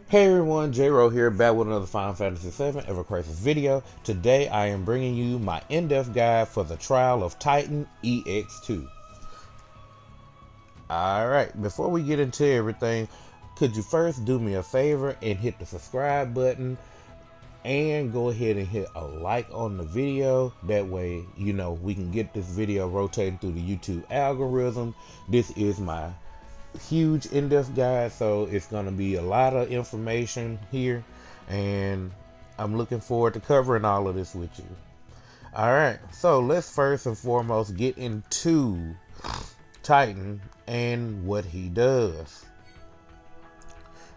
Hey everyone, J-Ro here, back with another Final Fantasy VII Ever Crisis video. Today I am bringing you my in-depth guide for the trial of Titan EX2. Alright, before we get into everything, could you first do me a favor and hit the subscribe button and go ahead and hit a like on the video. That way, we can get this video rotating through the YouTube algorithm. This is my huge in-depth guide, so it's going to be a lot of information here, and I'm looking forward to covering all of this with you. All right, so let's first and foremost get into Titan and what he does.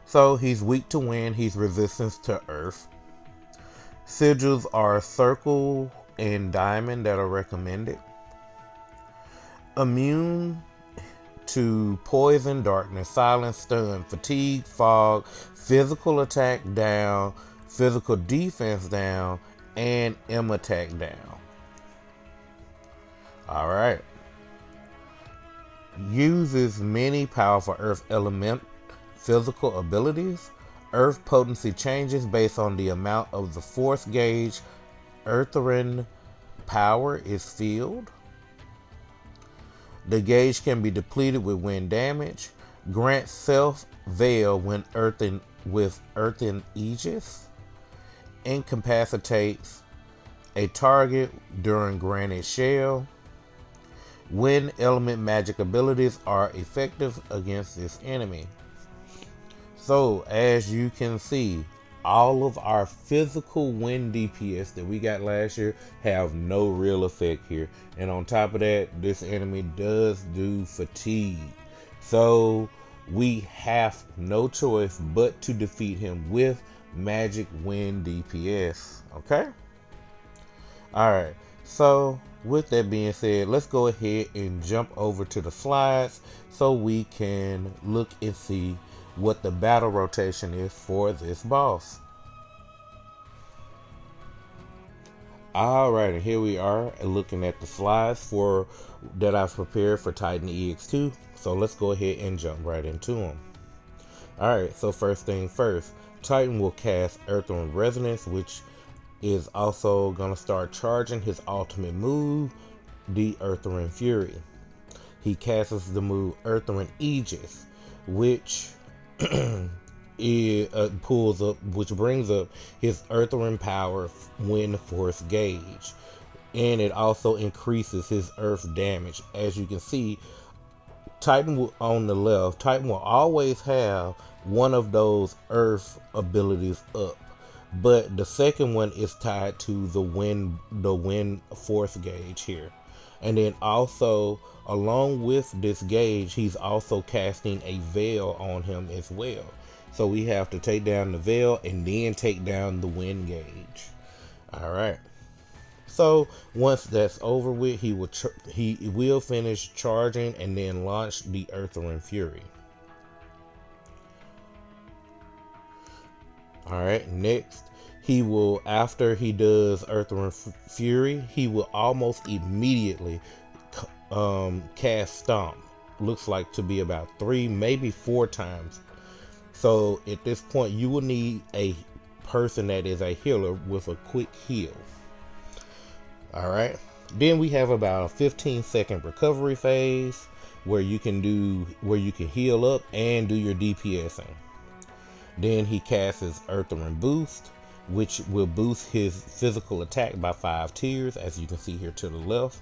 So he's weak to wind, he's resistant to earth. Sigils are circle and diamond that are recommended. Immune to poison, darkness, silence, stun, fatigue, fog, physical attack down, physical defense down, and M attack down. Alright. Uses many powerful earth element physical abilities. Earth potency changes based on the amount of the force gauge earthen power is filled. The gauge can be depleted with wind damage. Grants self veil when with earthen aegis. Incapacitates a target during granted shell. Wind element magic abilities are effective against this enemy. So as you can see, all of our physical wind DPS that we got last year have no real effect here. And on top of that, this enemy does do fatigue. So we have no choice but to defeat him with magic wind DPS. Okay? Alright, so with that being said, let's go ahead and jump over to the slides so we can look and see what the battle rotation is for this boss. Alright, and here we are looking at the slides that I've prepared for Titan EX2. So let's go ahead and jump right into them. Alright, so first thing first, Titan will cast Earthwind Resonance, which is also going to start charging his ultimate move, the Earthwind Fury. He casts the move Earthwind Aegis, which it pulls up, which brings up his Earthwind power wind force gauge, and it also increases his earth damage. As you can see, Titan on the left, Titan will always have one of those earth abilities up, but the second one is tied to the wind force gauge here. And then also, along with this gauge, he's also casting a veil on him as well. So we have to take down the veil and then take down the wind gauge. Alright. So once that's over with, he will finish charging and then launch the Earthwind Fury. Alright, next, he will, after he does Earthwind Fury, he will almost immediately cast Stomp. Looks like to be about 3, maybe 4 times. So at this point, you will need a person that is a healer with a quick heal. Alright, then we have about a 15-second recovery phase where you can heal up and do your DPSing. Then he casts his Earthwind Boost, which will boost his physical attack by 5 tiers, as you can see here to the left.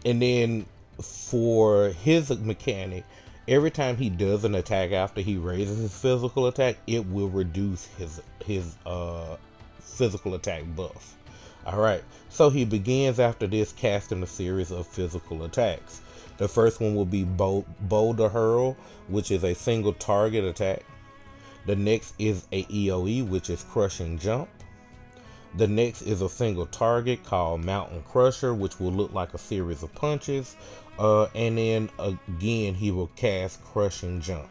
And then for his mechanic, every time he does an attack after he raises his physical attack, it will reduce his physical attack buff. Alright, so he begins after this casting a series of physical attacks. The first one will be Boulder Hurl, which is a single target attack. The next is a EOE, which is Crushing Jump. The next is a single target called Mountain Crusher, which will look like a series of punches. And then again, he will cast Crushing Jump,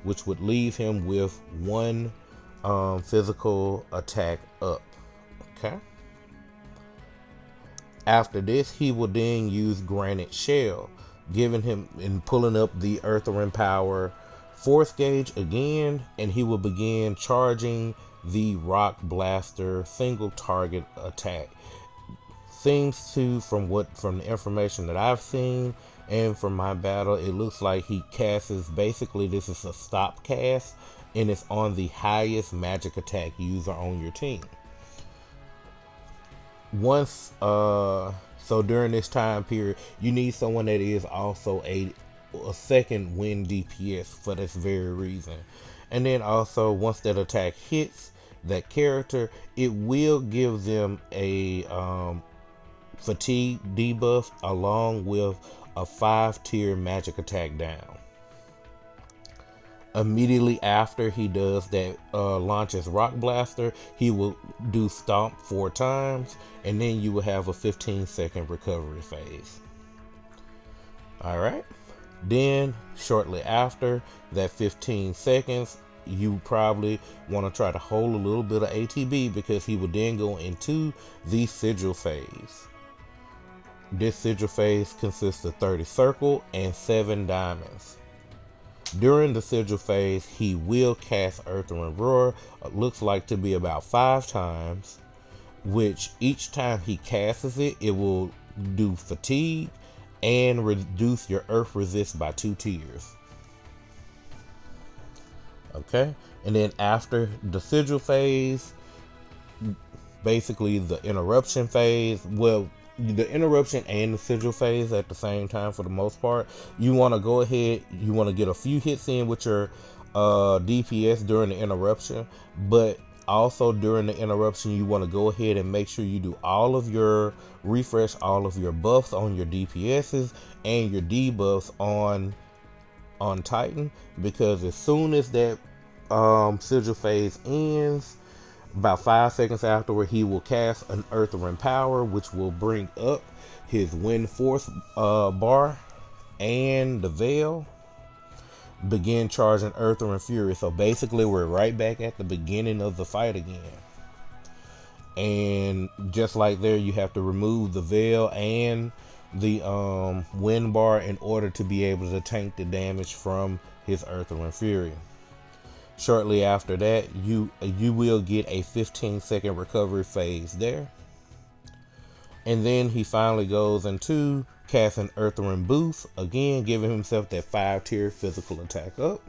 which would leave him with 1 physical attack up. Okay. After this, he will then use Granite Shell, giving him and pulling up the Earthwind power fourth gauge again, and he will begin charging the Rock Blaster single target attack. Seems to, from the information that I've seen and from my battle, it looks like he casts, basically this is a stop cast, and it's on the highest magic attack user on your team. So during this time period, you need someone that is also a second wind DPS for this very reason. And then also, once that attack hits that character, it will give them a fatigue debuff along with a 5-tier magic attack down. Immediately after he does that, launches Rock Blaster, he will do Stomp 4 times, and then you will have a 15-second recovery phase. Alright, then shortly after that 15 seconds, you probably want to try to hold a little bit of ATB, because he will then go into the Sigil phase. This Sigil phase consists of 30 circle and 7 diamonds. During the Sigil phase, he will cast Earthwind Roar, looks like to be about 5 times, which each time he casts it, it will do fatigue and reduce your earth resist by 2 tiers. Okay, and then after the Sigil phase, basically the interruption phase, well, the interruption and the Sigil phase at the same time for the most part, you want to go ahead, you want to get a few hits in with your DPS during the interruption, but also during the interruption you want to go ahead and make sure you do refresh all of your buffs on your DPSs and your debuffs on Titan, because as soon as that Sigil phase ends, about 5 seconds afterward, he will cast an Earthwind Power, which will bring up his Wind Force bar and the Veil. Begin charging Earthwind Fury. So basically, we're right back at the beginning of the fight again. And just like there, you have to remove the Veil and the Wind Bar in order to be able to tank the damage from his Earthwind Fury. Shortly after that, you will get a 15-second recovery phase there. And then he finally goes into casting Earthwind Boost, again giving himself that 5-tier physical attack up.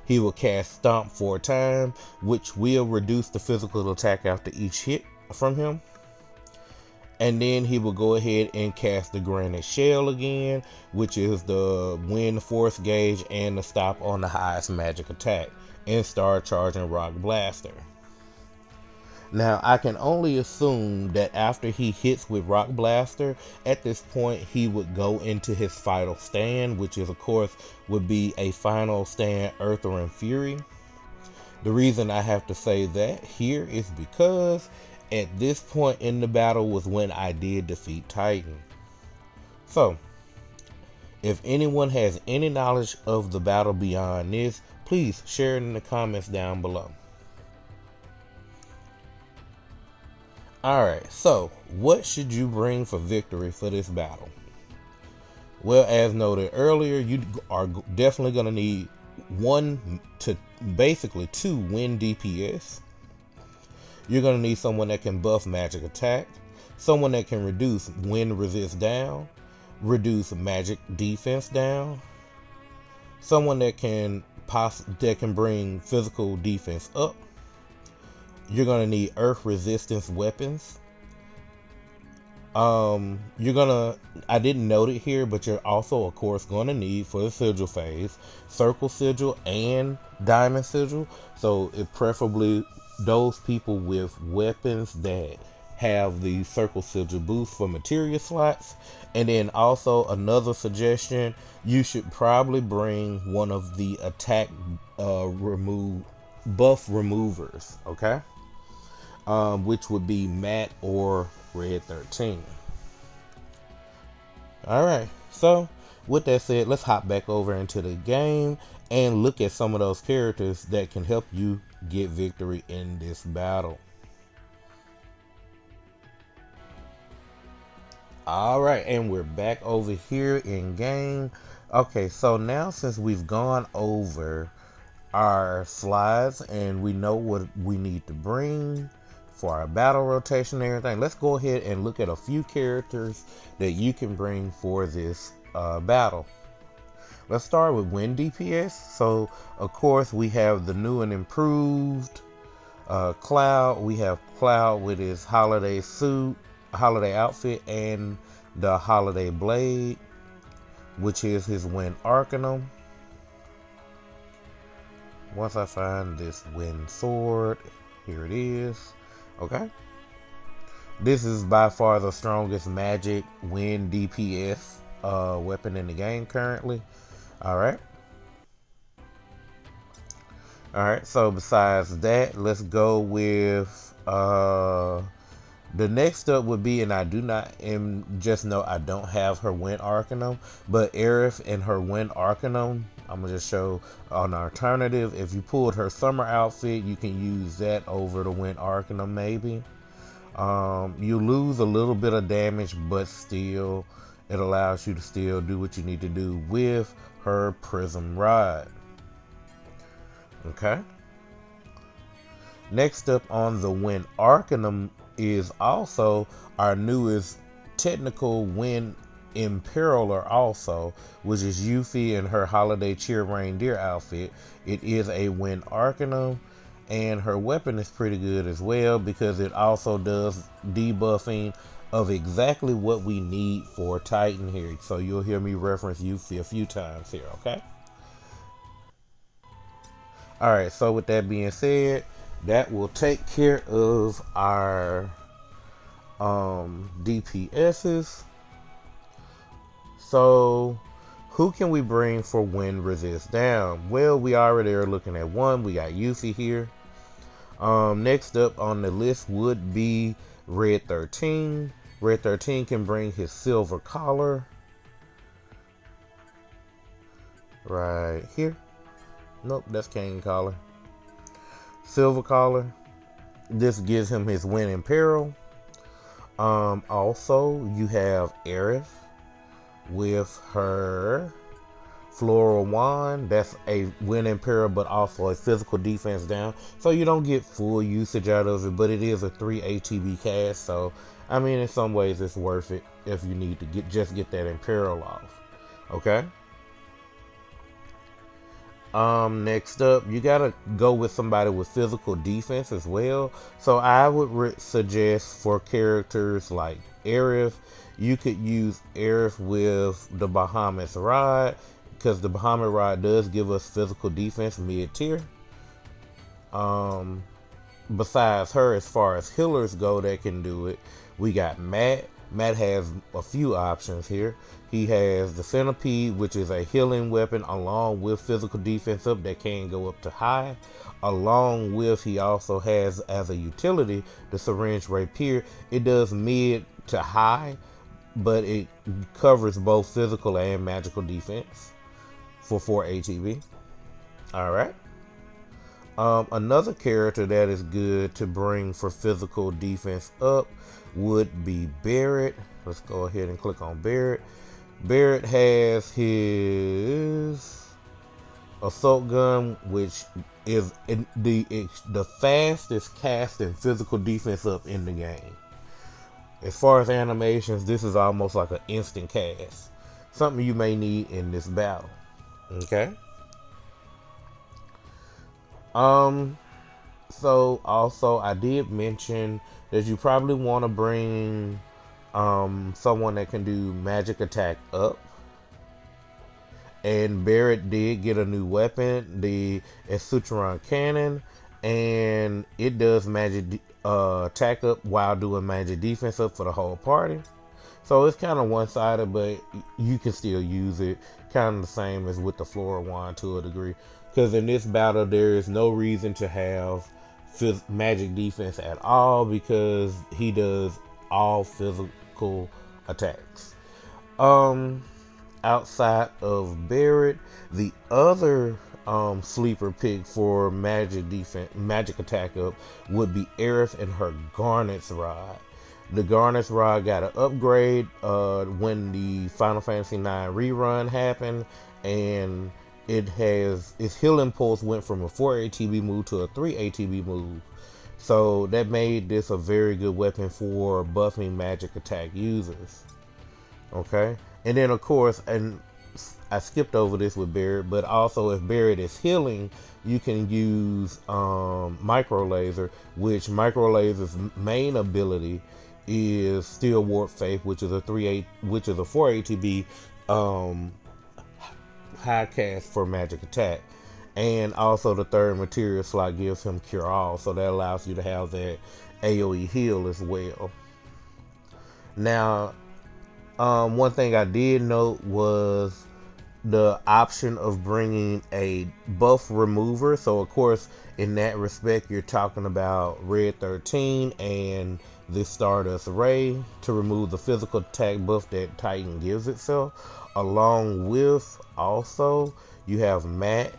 He will cast Stomp 4 times, which will reduce the physical attack after each hit from him. And then he will go ahead and cast the Granite Shell again, which is the Wind Force gauge and the stop on the highest magic attack, and start charging Rock Blaster. Now, I can only assume that after he hits with Rock Blaster, at this point he would go into his final stand, which is, of course, would be a final stand Earthwind Fury. The reason I have to say that here is because at this point in the battle was when I did defeat Titan. So, if anyone has any knowledge of the battle beyond this, please share it in the comments down below. Alright, so what should you bring for victory for this battle? Well, as noted earlier, you are definitely going to need 1 to basically 2 wind DPS. You're going to need someone that can buff magic attack, someone that can reduce wind resist down, reduce magic defense down, someone that can bring physical defense up. You're going to need earth resistance weapons. I didn't note it here, but you're also, of course, going to need, for the Sigil phase, Circle Sigil and Diamond Sigil. So it preferably those people with weapons that have the Circle Sigil boost for materia slots. And then also another suggestion, you should probably bring one of the attack buff removers, okay? Which would be Matte or Red 13. Alright, so with that said, let's hop back over into the game and look at some of those characters that can help you get victory in this battle. Alright, and we're back over here in game. Okay, so now since we've gone over our slides and we know what we need to bring for our battle rotation and everything, let's go ahead and look at a few characters that you can bring for this battle. Let's start with win DPS. So of course we have the new and improved Cloud. We have Cloud with his holiday suit, holiday outfit, and the holiday blade, which is his Wind Arcanum. Once I find this Wind Sword, here it is. Okay. This is by far the strongest magic wind DPS weapon in the game currently. Alright. Alright, so besides that, let's go with the next up would be, and I do not, and just know I don't have her Wind Arcanum, but Aerith and her Wind Arcanum, I'm gonna just show an alternative. If you pulled her summer outfit, you can use that over the Wind Arcanum maybe. You lose a little bit of damage, but still, it allows you to still do what you need to do with her Prism Rod. Okay. Next up on the Wind Arcanum is also our newest technical Wind Imperialer also, which is Yuffie in her Holiday Cheer Reindeer outfit. It is a Wind Arcanum, and her weapon is pretty good as well because it also does debuffing of exactly what we need for Titan here. So you'll hear me reference Yuffie a few times here, okay? Alright, so with that being said, that will take care of our DPSs. So who can we bring for wind resist down? Well, we already are looking at one. We got Yuffie here. Next up on the list would be Red 13. Red 13 can bring his silver collar right here. Nope, that's King collar. Silver collar. This gives him his Wind Imperial. Also, you have Aerith with her Floral Wand. That's a Wind Imperial, but also a physical defense down. So you don't get full usage out of it, but it is a 3 ATB cast. So, I mean, in some ways, it's worth it if you need to just get that Imperial off. Okay? Next up, you gotta go with somebody with physical defense as well. So I would suggest for characters like Aerith, you could use Aerith with the Bahamut's Rod, because the Bahamut Rod does give us physical defense mid-tier. Besides her, as far as healers go that can do it, we got Matt. Matt has a few options here. He has the Centipede, which is a healing weapon along with physical defense up that can go up to high. Along with, he also has as a utility the Syringe Rapier. It does mid to high, but it covers both physical and magical defense for 4 ATB. Alright. Another character that is good to bring for physical defense up would be Barret. Let's go ahead and click on Barret. Barret has his assault gun, which is the fastest casting physical defense up in the game. As far as animations, this is almost like an instant cast. Something you may need in this battle. Okay. So also I did mention that you probably want to bring someone that can do magic attack up. And Barret did get a new weapon, the Esutron Cannon, and it does magic attack up while doing magic defense up for the whole party. So it's kind of one-sided, but you can still use it. Kind of the same as with the Floral Wand to a degree. Because in this battle, there is no reason to have magic defense at all, because he does all physical attacks. Outside of Barret, the other sleeper pick for magic defense, magic attack up would be Aerith and her Garnet's Rod. The Garnet's Rod got an upgrade when the Final Fantasy IX rerun happened, and its healing pulse went from a 4 ATB move to a 3 ATB move. So that made this a very good weapon for buffing magic attack users. Okay, and then of course, and I skipped over this with Barret, but also if Barret is healing, you can use Micro Laser, which Micro Laser's main ability is Steel Warp Faith, which is a 4 ATB high cast for magic attack. And also the third material slot gives him Cure All, so that allows you to have that AoE heal as well. Now, one thing I did note was the option of bringing a buff remover. So of course, in that respect, you're talking about Red 13 and the Stardust Ray to remove the physical attack buff that Titan gives itself. Along with also, you have Matt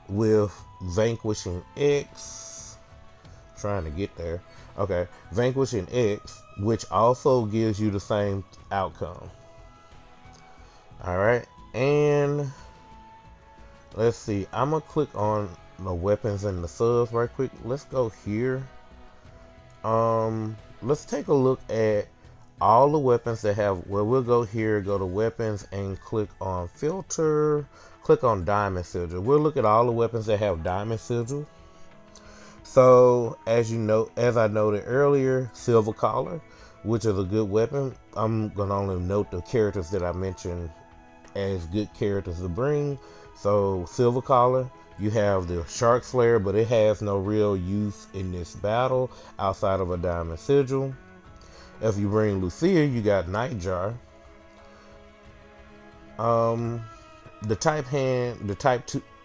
with Vanquishing X. Trying to get there. Okay, Vanquishing X, which also gives you the same outcome. Alright, and let's see. I'm gonna click on the weapons and the subs right quick. Let's go here. Let's take a look at all the weapons that have, well, we'll go here, go to weapons and click on filter, click on diamond sigil. We'll look at all the weapons that have diamond sigil. So as you know, as I noted earlier, Silver Collar, which is a good weapon. I'm gonna only note the characters that I mentioned as good characters to bring. So Silver Collar, you have the Shark Slayer, but it has no real use in this battle outside of a diamond sigil. If you bring Lucia, you got Nightjar. The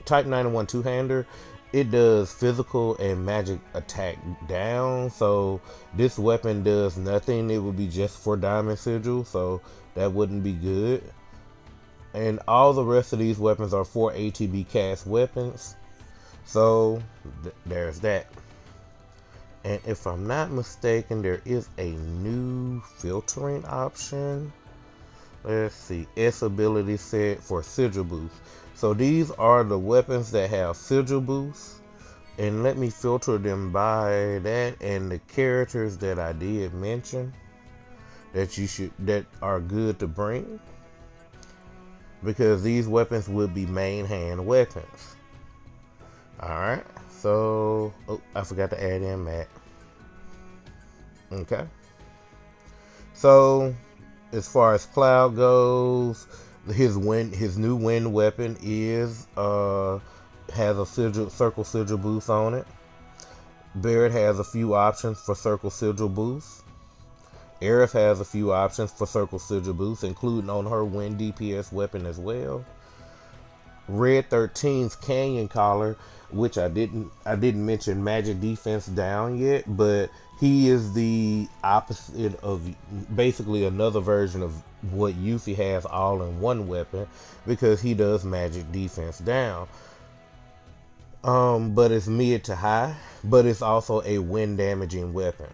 Type 91 two-hander, it does physical and magic attack down. So this weapon does nothing. It would be just for diamond sigil, so that wouldn't be good. And all the rest of these weapons are 4 ATB cast weapons. So there's that. And if I'm not mistaken, there is a new filtering option. Let's see, S ability set for sigil boost. So these are the weapons that have sigil boost. And let me filter them by that and the characters that I did mention that are good to bring. Because these weapons will be main hand weapons. Alright, so I forgot to add in Matt. Okay. So as far as Cloud goes, his new wind weapon is has a circle sigil boost on it. Barret has a few options for circle sigil boost. Aerith has a few options for circle sigil boost, including on her wind DPS weapon as well. Red 13's Canyon Collar, which I didn't mention magic defense down yet, but he is the opposite of basically another version of what Yuffie has all in one weapon, because he does magic defense down. But it's mid to high, but it's also a wind damaging weapon.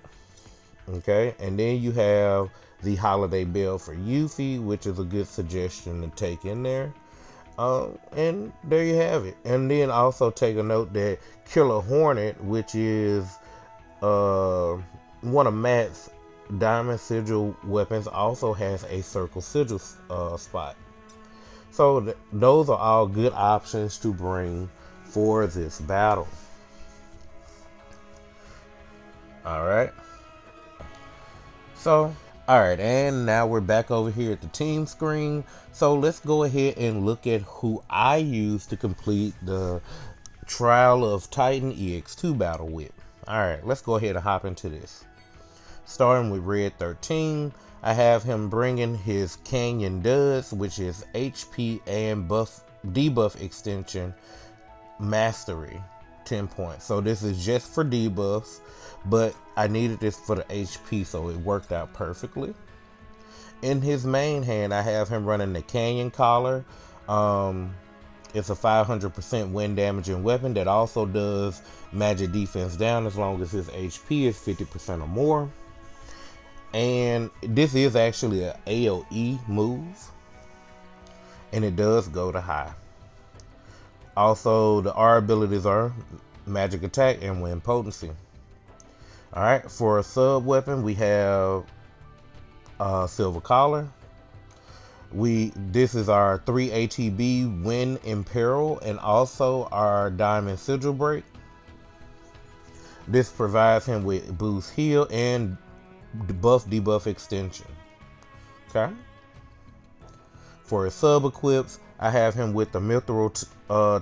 Okay, and then you have the Holiday Bell for Yuffie, which is a good suggestion to take in there. And there you have it. And then also take a note that Killer Hornet, which is one of Matt's diamond sigil weapons, also has a circle sigil spot. So those are all good options to bring for this battle. Alright. So, alright, and now we're back over here at the team screen. So let's go ahead and look at who I used to complete the Trial of Titan EX2 battle with. Alright, let's go ahead and hop into this. Starting with Red 13, I have him bringing his Canyon Duds, which is HP and debuff extension mastery, 10 points. So this is just for debuffs, but I needed this for the HP, so it worked out perfectly. In his main hand, I have him running the Canyon Collar. It's a 500% wind damaging weapon that also does magic defense down as long as his HP is 50% or more. And this is actually an AoE move, and it does go to high. Also, the R abilities are magic attack and wind potency. Alright, for a sub weapon, we have silver collar. This is our 3 ATB wind imperil, and also our diamond sigil break. This provides him with boost heal and buff debuff extension. Okay. For his sub equips, I have him with the mithril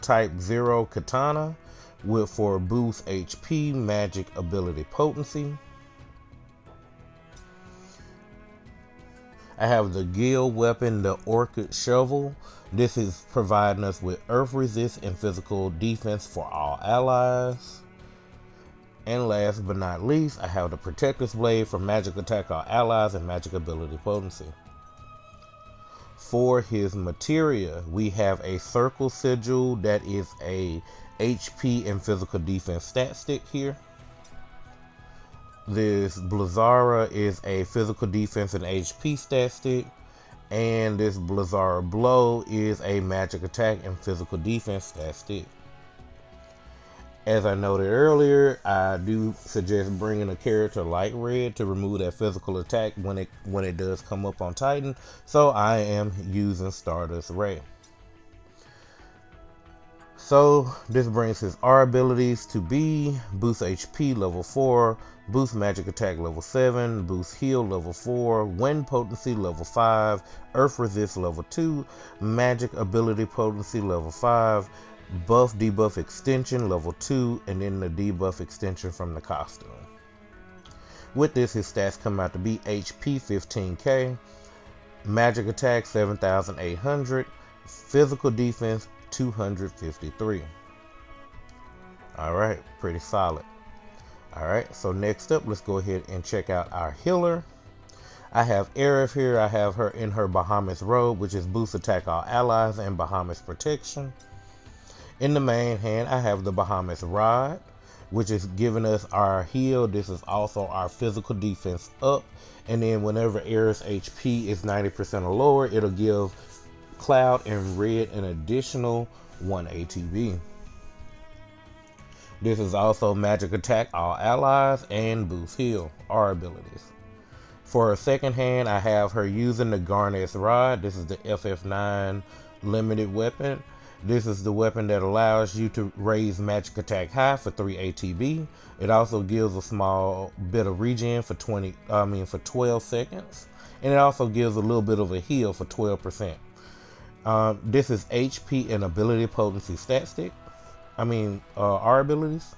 type 0 katana for boost HP, magic ability potency. I have the guild weapon, the orchid shovel. This is providing us with earth resist and physical defense for all allies. And last but not least, I have the protector's blade for magic attack all allies and magic ability potency. For his materia, we have a circle sigil that is a HP and physical defense stat stick here. This Blazara is a physical defense and HP stat stick. And this Blazara blow is a magic attack and physical defense stat stick. As I noted earlier, I do suggest bringing a character like Red to remove that physical attack when it does come up on Titan. So I am using Stardust Ray. So this brings his R abilities to be boost HP level 4, boost magic attack level 7, boost heal level 4, wind potency level 5, earth resist level 2, magic ability potency level 5, buff debuff extension level 2, and then the debuff extension from the costume. With this, his stats come out to be HP 15k, magic attack 7,800, physical defense 253. Alright, pretty solid. Alright, so next up, let's go ahead and check out our healer. I have Aerith here. I have her in her Bahamut's robe, which is boost attack all allies and Bahamut's protection. In the main hand, I have the Bahamut's Rod, which is giving us our heal. This is also our physical defense up. And then whenever Aerith's HP is 90% or lower, it'll give Cloud and Red an additional 1 ATB. This is also magic attack all allies and boost heal, R abilities. For her second hand, I have her using the Garnet's Rod. This is the FF7 limited weapon. This is the weapon that allows you to raise magic attack high for 3 ATB. It also gives a small bit of regen for 12 seconds. And it also gives a little bit of a heal for 12%. This is HP and ability potency stat stick. R abilities.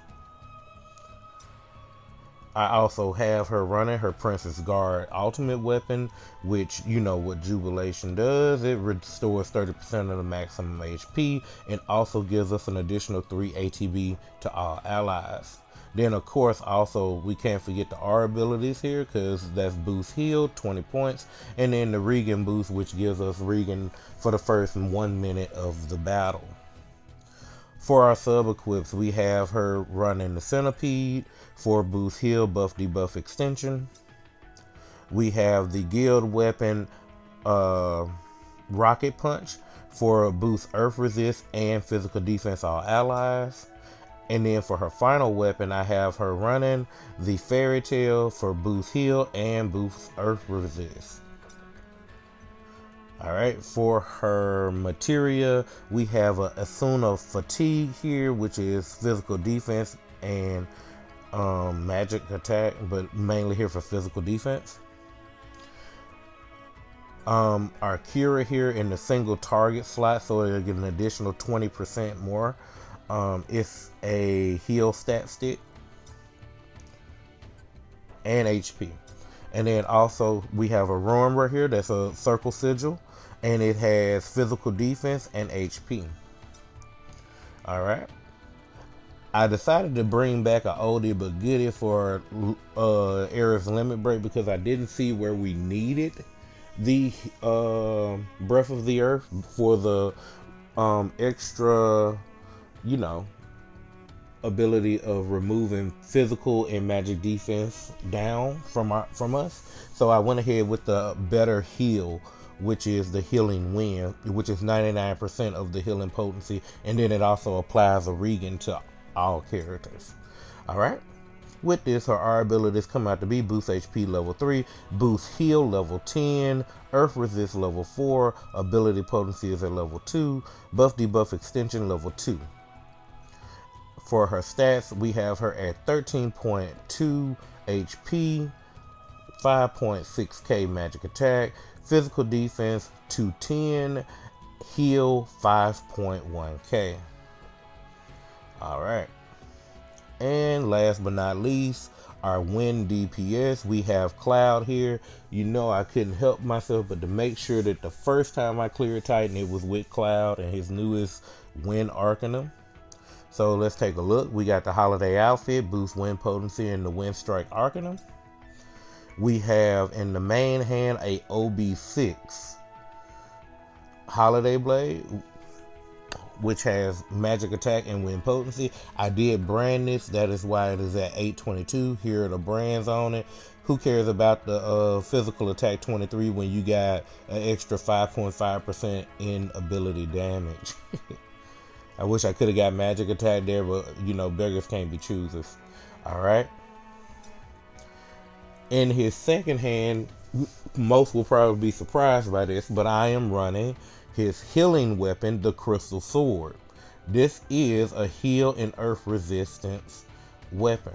I also have her running her Princess Guard ultimate weapon, which you know what Jubilation does. It restores 30% of the maximum HP and also gives us an additional 3 ATB to all allies. Then of course also we can't forget the R abilities here, because that's boost heal 20 points, and then the Regen boost, which gives us Regen for the first 1 minute of the battle. For our sub equips, we have her running the Centipede for boost heal, buff debuff extension. We have the guild weapon Rocket Punch for boost earth resist and physical defense all allies. And then for her final weapon, I have her running the Fairy Tail for boost heal and boost earth resist. Alright, for her materia, we have a Asuna Fatigue here, which is physical defense and magic attack, but mainly here for physical defense. Our Kira here in the single target slot, so it'll get an additional 20% more. It's a heal stat stick and HP. And then also we have a Ruin right here, that's a circle sigil, and it has physical defense and HP. Alright. I decided to bring back an oldie but goodie for Aerith's Limit Break, because I didn't see where we needed the Breath of the Earth for the extra, ability of removing physical and magic defense down from us. So I went ahead with the better heal, which is the healing wind, which is 99% of the healing potency, and then it also applies a regen to all characters. All right. With this, her abilities come out to be boost HP level 3, boost heal level 10, earth resist level 4, ability potency is at level 2, buff debuff extension level 2. For her stats, we have her at 13.2 HP, 5.6k magic attack, physical defense 210, heal 5.1k. Alright. And last but not least, our wind DPS. We have Cloud here. You know, I couldn't help myself but to make sure that the first time I cleared Titan, it was with Cloud and his newest Wind Arcanum. So let's take a look. We got the holiday outfit, boost wind potency, and the Wind Strike Arcanum. We have in the main hand a OB6 holiday blade, which has magic attack and wind potency. I did brand this, that is why it is at 822. Here are the brands on it. Who cares about the physical attack 23 when you got an extra 5.5% in ability damage? I wish I could have got magic attack there, but you know, beggars can't be choosers. All right. In his second hand, most will probably be surprised by this, but I am running his healing weapon, the Crystal Sword. This is a heal and earth resistance weapon.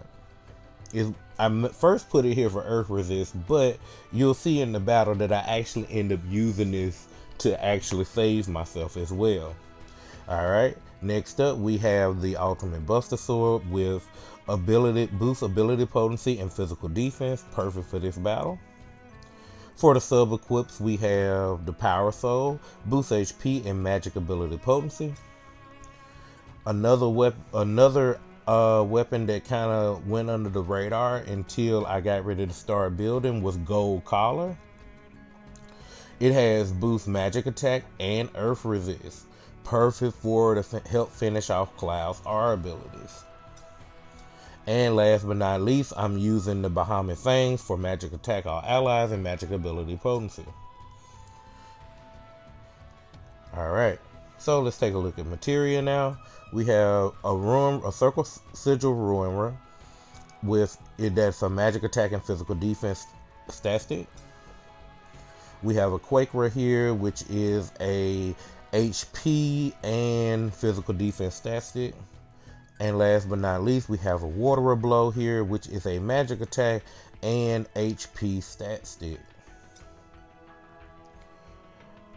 I first put it here for earth resist, but you'll see in the battle that I actually end up using this to actually save myself as well. Alright, next up we have the Ultimate Buster Sword with boost ability potency and physical defense, perfect for this battle. For the sub equips, we have the Power Soul, boost HP and magic ability potency. Another weapon that kind of went under the radar until I got ready to start building was Gold Collar. It has boost magic attack and earth resist, perfect for to help finish off Cloud's R abilities. And last but not least, I'm using the Bahamut Fangs for magic attack all allies and magic ability potency. Alright, so let's take a look at materia now. We have a Circle Sigil Ruiner with it that's a magic attack and physical defense stat stick. We have a Quaker here, which is a HP and physical defense stat stick. And last but not least, we have a Waterer Blow here, which is a magic attack and HP stat stick.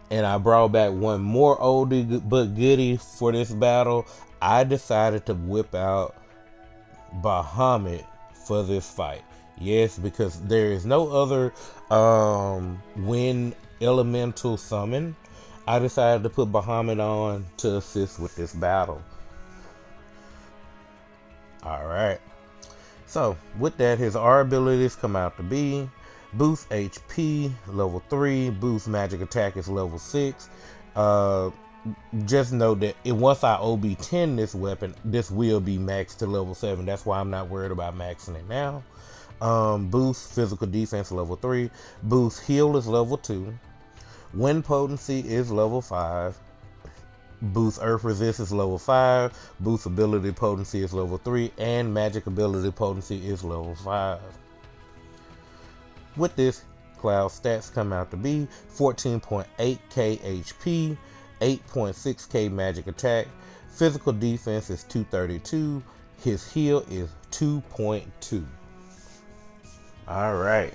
And I brought back one more oldie but goodie for this battle. I decided to whip out Bahamut for this fight. Yes, because there is no other wind elemental summon. I decided to put Bahamut on to assist with this battle. Alright, so with that, his R abilities come out to be boost HP level 3, boost magic attack is level 6. Just know that once I OB10 this weapon, this will be maxed to level 7. That's why I'm not worried about maxing it now. Boost physical defense level 3, boost heal is level 2, wind potency is level 5. Boost earth resist is level 5, boost ability potency is level 3, and magic ability potency is level 5. With this, Cloud stats come out to be 14.8k HP, 8.6k magic attack, physical defense is 232, his heal is 2.2. Alright,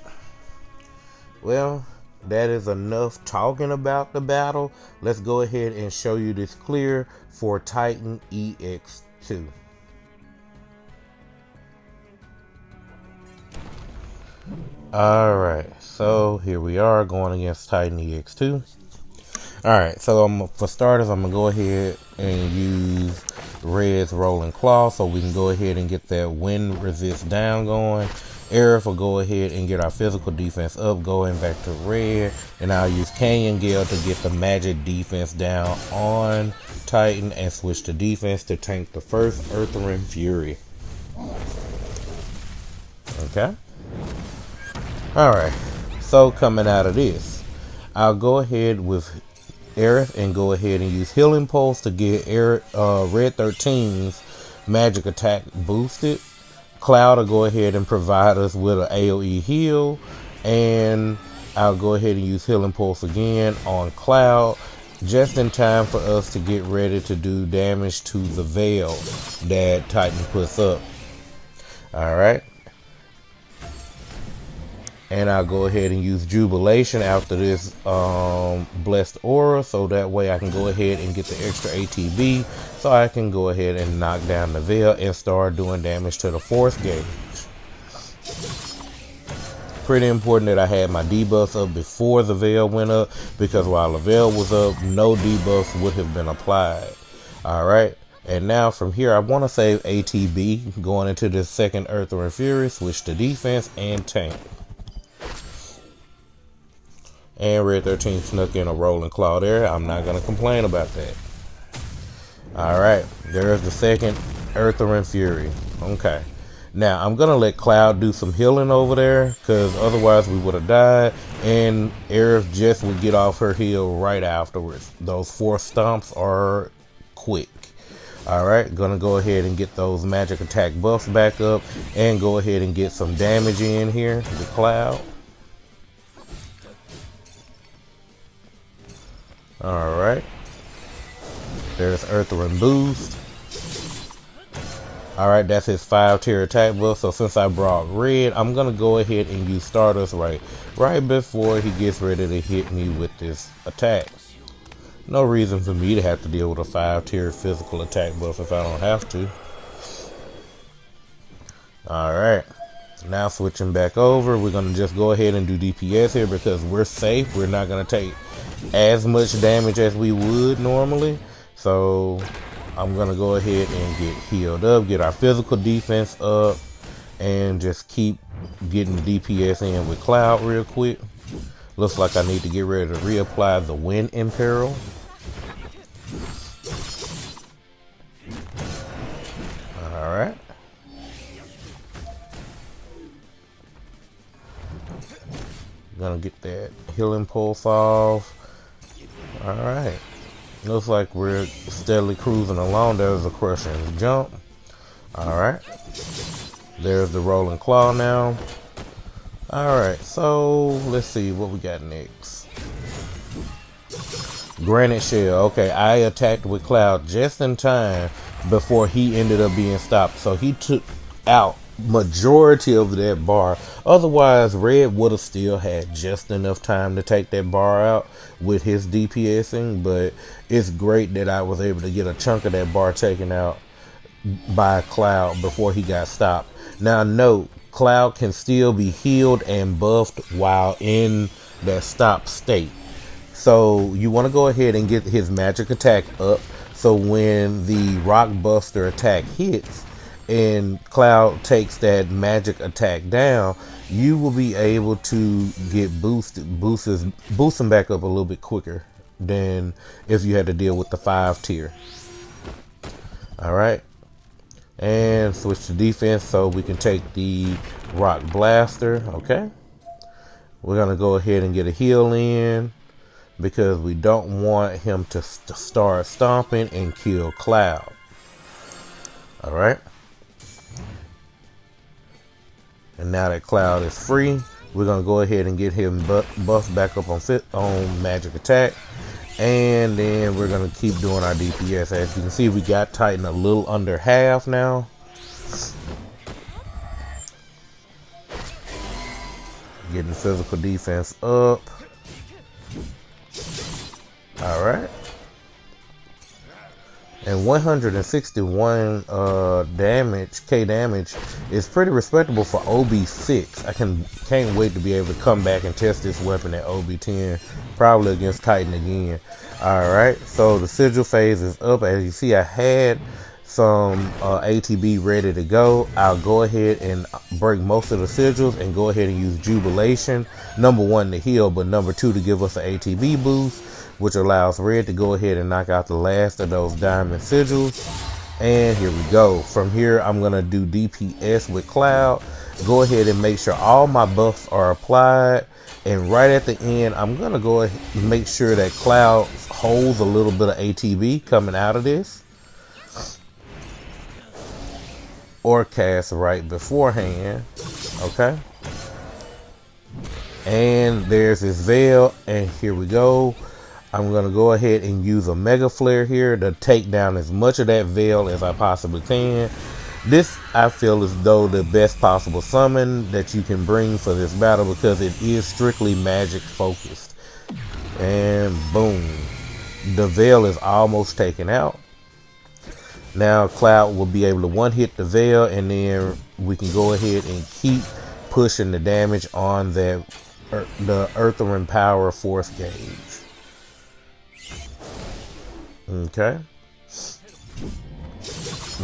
well, that is enough talking about the battle. Let's go ahead and show you this clear for Titan EX2. Alright, so here we are going against Titan EX2. Alright, so for starters, I'm going to go ahead and use Red's Rolling Claw so we can go ahead and get that wind resist down going. Aerith will go ahead and get our physical defense up, going back to red. And I'll use Canyon Gale to get the magic defense down on Titan and switch to defense to tank the first Earthring Fury. Okay. Alright. So coming out of this, I'll go ahead with Aerith and go ahead and use Healing Pulse to get Red 13's magic attack boosted. Cloud will go ahead and provide us with an AoE heal, and I'll go ahead and use Healing Pulse again on Cloud, just in time for us to get ready to do damage to the Veil that Titan puts up. Alright. And I'll go ahead and use Jubilation after this Blessed Aura, so that way I can go ahead and get the extra ATB, so I can go ahead and knock down the Veil and start doing damage to the fourth gauge. Pretty important that I had my debuffs up before the Veil went up, because while the Veil was up, no debuffs would have been applied. Alright, and now from here I want to save ATB going into this second Earthring Fury, switch to defense and tank. And Red 13 snuck in a Rolling Claw there. I'm not going to complain about that. Alright, there's the second Earthring Fury. Okay. Now, I'm going to let Cloud do some healing over there, because otherwise we would have died. And Aerith just would get off her heal right afterwards. Those 4 stomps are quick. Alright, going to go ahead and get those magic attack buffs back up. And go ahead and get some damage in here with Cloud. Alright, there's Earthring Boost. Alright, that's his 5-tier attack buff. So since I brought red, I'm going to go ahead and use Stardust right before he gets ready to hit me with this attack. No reason for me to have to deal with a 5-tier physical attack buff if I don't have to. Alright, now switching back over, we're going to just go ahead and do DPS here because we're safe. We're not going to take as much damage as we would normally. So I'm going to go ahead and get healed up, get our physical defense up, and just keep getting DPS in with Cloud real quick. Looks like I need to get ready to reapply the Wind Imperil. Alright. Gonna get that Healing Pulse off. Alright. Looks like we're steadily cruising along. There's a Crushing Jump. Alright. There's the Rolling Claw now. Alright, so let's see what we got next. Granite Shell. Okay, I attacked with Cloud just in time before he ended up being stopped. So he took out majority of that bar. Otherwise, Red would have still had just enough time to take that bar out with his DPSing. But it's great that I was able to get a chunk of that bar taken out by Cloud before he got stopped. Now note, Cloud can still be healed and buffed while in that stop state. So you want to go ahead and get his magic attack up, so when the Rock Buster attack hits and Cloud takes that magic attack down, you will be able to get boost him back up a little bit quicker than if you had to deal with the 5-tier. Alright. And switch to defense so we can take the Rock Blaster. Okay. We're going to go ahead and get a heal in, because we don't want him to start stomping and kill Cloud. Alright. And now that Cloud is free, we're going to go ahead and get him buffed back up on magic attack. And then we're going to keep doing our DPS. As you can see, we got Titan a little under half now. Getting physical defense up. Alright. And 161 K damage is pretty respectable for OB6. I can't wait to be able to come back and test this weapon at OB10, probably against Titan again. Alright, so the sigil phase is up. As you see, I had some ATB ready to go, I'll go ahead and break most of the sigils and go ahead and use Jubilation. Number 1 to heal, but number 2 to give us an ATB boost, which allows Red to go ahead and knock out the last of those diamond sigils. And here we go. From here, I'm going to do DPS with Cloud. Go ahead and make sure all my buffs are applied. And right at the end, I'm going to go ahead and make sure that Cloud holds a little bit of ATB coming out of this. Or cast right beforehand. Okay. And there's his Veil. And here we go. I'm going to go ahead and use a Mega Flare here to take down as much of that Veil as I possibly can. This, I feel, is though the best possible summon that you can bring for this battle because it is strictly magic focused. And boom. The Veil is almost taken out. Now Cloud will be able to one-hit the Veil, and then we can go ahead and keep pushing the damage on that the Earthering Power Force gauge. Okay.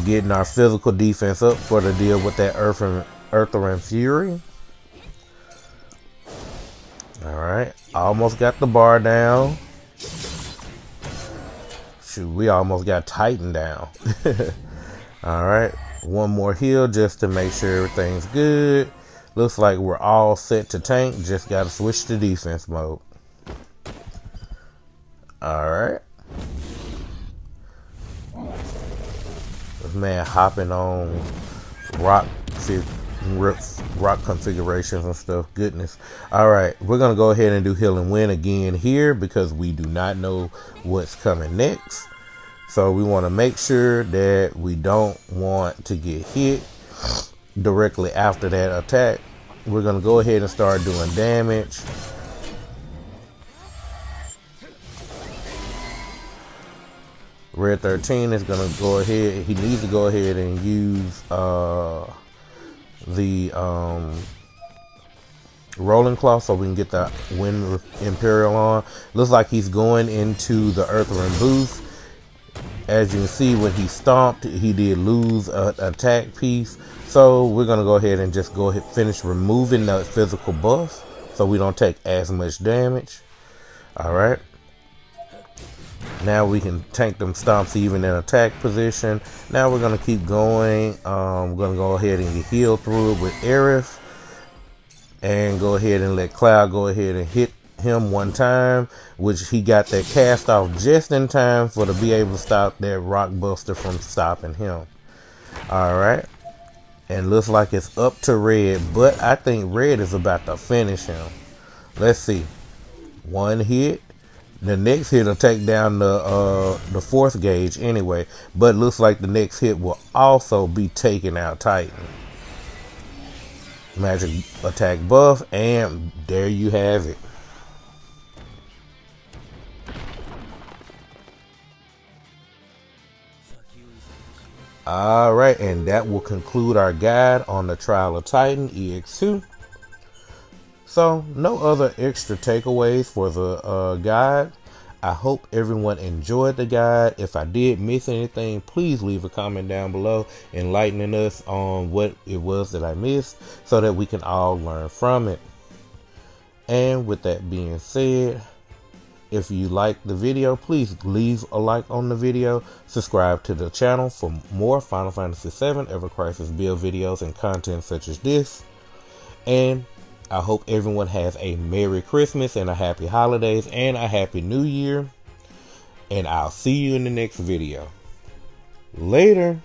Getting our physical defense up for the deal with that Earthering Fury. Alright. Almost got the bar down. Shoot, we almost got Titan down. Alright. One more heal just to make sure everything's good. Looks like we're all set to tank. Just got to switch to defense mode. Alright. This man hopping on rock configurations and stuff. Goodness. Alright. We're going to go ahead and do heal and win again here because we do not know what's coming next. So we want to make sure that we don't want to get hit directly after that attack. We're going to go ahead and start doing damage. Red 13 is going to go ahead. He needs to go ahead and use the Rolling Claw so we can get the Wind Imperial on. Looks like he's going into the Earthering boost. As you can see, when he stomped, he did lose an attack piece. So we're going to go ahead and just go ahead and finish removing the physical buff so we don't take as much damage. Alright. Now we can tank them stomps even in attack position. Now we're going to keep going. We're going to go ahead and get healed through it with Aerith. And go ahead and let Cloud go ahead and hit him one time, which he got that cast off just in time for to be able to stop that Rock Buster from stopping him. Alright. And looks like it's up to Red, but I think Red is about to finish him. Let's see. One hit. The next hit will take down the fourth gauge anyway, but looks like the next hit will also be taking out Titan. Magic attack buff, and there you have it. Alright, and that will conclude our guide on the trial of Titan EX2. So, no other extra takeaways for the guide. I hope everyone enjoyed the guide. If I did miss anything, please leave a comment down below enlightening us on what it was that I missed so that we can all learn from it. And with that being said, if you liked the video, please leave a like on the video. Subscribe to the channel for more Final Fantasy VII Ever Crisis build videos and content such as this. And I hope everyone has a Merry Christmas and a Happy Holidays and a Happy New Year. And I'll see you in the next video. Later.